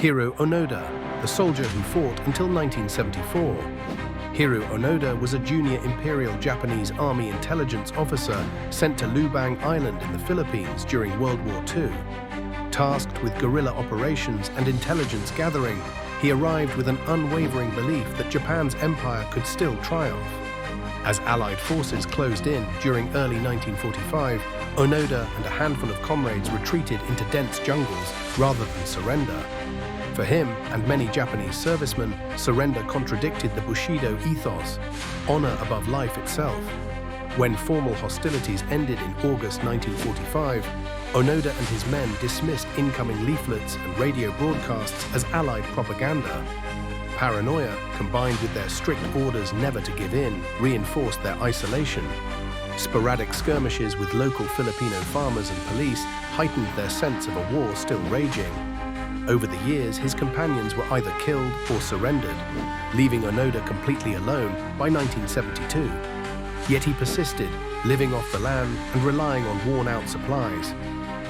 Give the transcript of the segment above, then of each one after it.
Hiroo Onoda, the soldier who fought until 1974. Hiroo Onoda was a junior Imperial Japanese Army intelligence officer sent to Lubang Island in the Philippines during World War II. Tasked with guerrilla operations and intelligence gathering, he arrived with an unwavering belief that Japan's empire could still triumph. As Allied forces closed in during early 1945, Onoda and a handful of comrades retreated into dense jungles rather than surrender. For him and many Japanese servicemen, surrender contradicted the Bushido ethos, honor above life itself. When formal hostilities ended in August 1945, Onoda and his men dismissed incoming leaflets and radio broadcasts as Allied propaganda. Paranoia, combined with their strict orders never to give in, reinforced their isolation. Sporadic skirmishes with local Filipino farmers and police heightened their sense of a war still raging. Over the years, his companions were either killed or surrendered, leaving Onoda completely alone by 1972. Yet he persisted, living off the land and relying on worn-out supplies.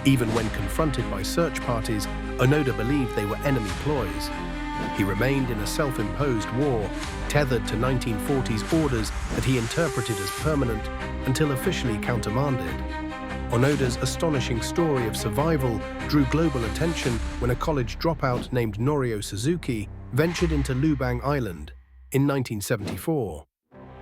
Even when confronted by search parties, Onoda believed they were enemy ploys. He remained in a self-imposed war, tethered to 1940s orders that he interpreted as permanent until officially countermanded. Onoda's astonishing story of survival drew global attention when a college dropout named Norio Suzuki ventured into Lubang Island in 1974.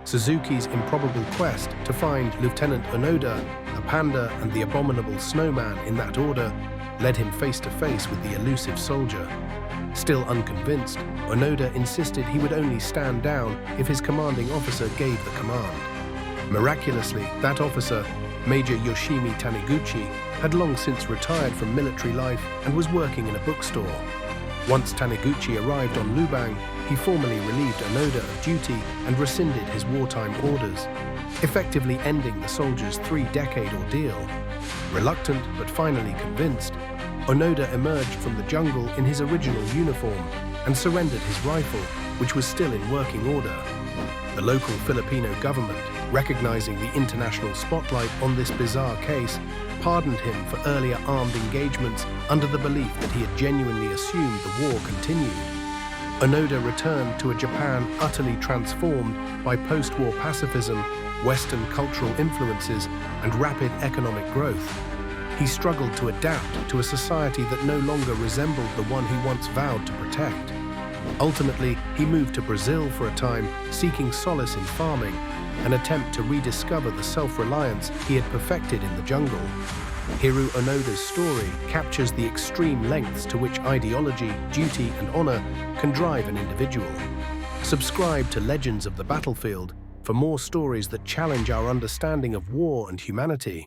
Suzuki's improbable quest to find Lieutenant Onoda, a panda, and the abominable snowman in that order led him face to face with the elusive soldier. Still unconvinced, Onoda insisted he would only stand down if his commanding officer gave the command. Miraculously, that officer, Major Yoshimi Taniguchi, had long since retired from military life and was working in a bookstore. Once Taniguchi arrived on Lubang, he formally relieved Onoda of duty and rescinded his wartime orders, effectively ending the soldier's 3-decade ordeal. Reluctant but finally convinced, Onoda emerged from the jungle in his original uniform and surrendered his rifle, which was still in working order. The local Filipino government, recognizing the international spotlight on this bizarre case, pardoned him for earlier armed engagements under the belief that he had genuinely assumed the war continued. Onoda returned to a Japan utterly transformed by post-war pacifism, Western cultural influences, and rapid economic growth. He struggled to adapt to a society that no longer resembled the one he once vowed to protect. Ultimately, he moved to Brazil for a time, seeking solace in farming, an attempt to rediscover the self-reliance he had perfected in the jungle. Hiroo Onoda's story captures the extreme lengths to which ideology, duty, and honor can drive an individual. Subscribe to Legends of the Battlefield for more stories that challenge our understanding of war and humanity.